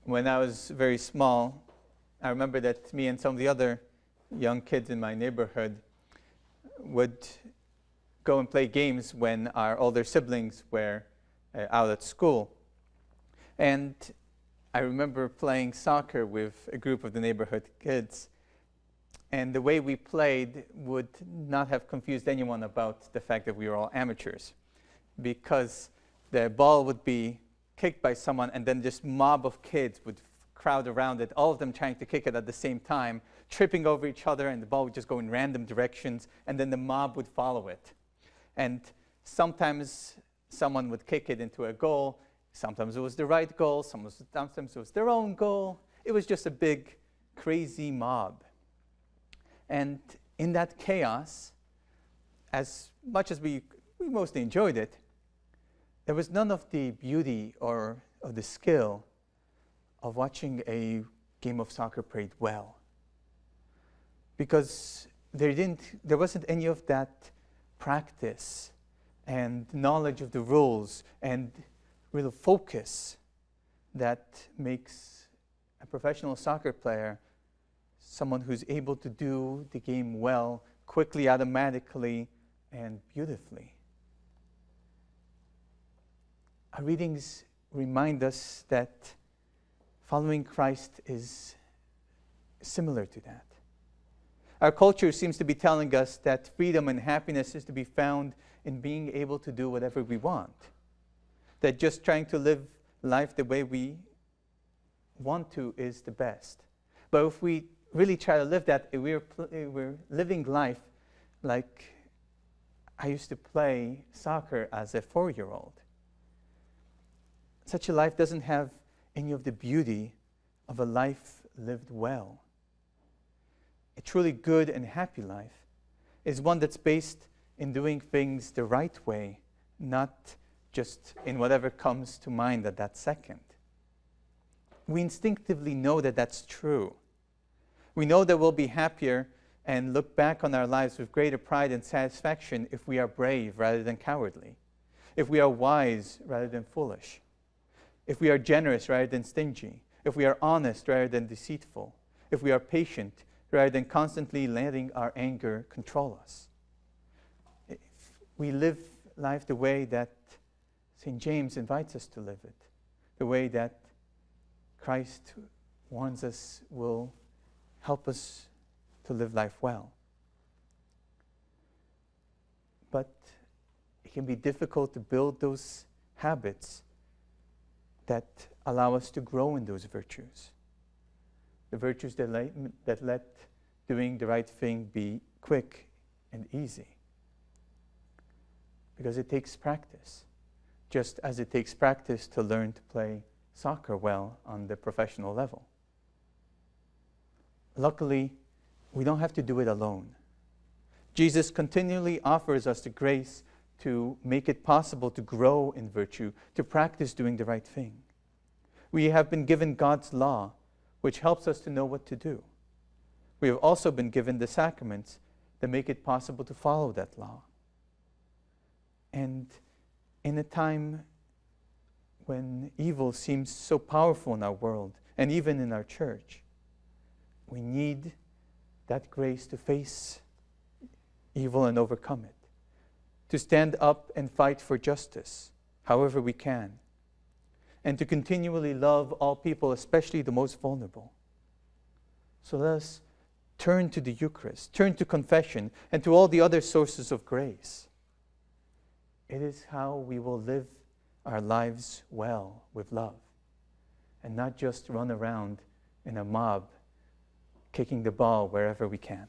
When I was very small, I remember that me and some of the other young kids in my neighborhood would go and play games when our older siblings were out at school. And I remember playing soccer with a group of the neighborhood kids. And the way we played would not have confused anyone about the fact that we were all amateurs, because the ball would be kicked by someone and then this mob of kids would crowd around it, all of them trying to kick it at the same time, tripping over each other, and the ball would just go in random directions, and then the mob would follow it. And sometimes someone would kick it into a goal. Sometimes it was the right goal. Sometimes it was their own goal. It was just a big, crazy mob. And in that chaos, as much as we mostly enjoyed it, there was none of the beauty or of the skill of watching a game of soccer played well. Because there wasn't any of that practice and knowledge of the rules and real focus that makes a professional soccer player someone who's able to do the game well, quickly, automatically, and beautifully. Our readings remind us that following Christ is similar to that. Our culture seems to be telling us that freedom and happiness is to be found in being able to do whatever we want. That just trying to live life the way we want to is the best. But if we really try to live that, we're living life like I used to play soccer as a 4-year-old. Such a life doesn't have any of the beauty of a life lived well. A truly good and happy life is one that's based in doing things the right way, not just in whatever comes to mind at that second. We instinctively know that that's true. We know that we'll be happier and look back on our lives with greater pride and satisfaction if we are brave rather than cowardly, if we are wise rather than foolish, if we are generous rather than stingy, if we are honest rather than deceitful, if we are patient rather than constantly letting our anger control us. If we live life the way that St. James invites us to live it, the way that Christ warns us will help us to live life well. But it can be difficult to build those habits that allow us to grow in those virtues. The virtues that let doing the right thing be quick and easy. Because it takes practice, just as it takes practice to learn to play soccer well on the professional level. Luckily, we don't have to do it alone. Jesus continually offers us the grace to make it possible to grow in virtue, to practice doing the right thing. We have been given God's law, which helps us to know what to do. We have also been given the sacraments that make it possible to follow that law. And in a time when evil seems so powerful in our world, and even in our church, we need that grace to face evil and overcome it, to stand up and fight for justice, however we can, and to continually love all people, especially the most vulnerable. So let us turn to the Eucharist, turn to confession, and to all the other sources of grace. It is how we will live our lives well with love, and not just run around in a mob, kicking the ball wherever we can.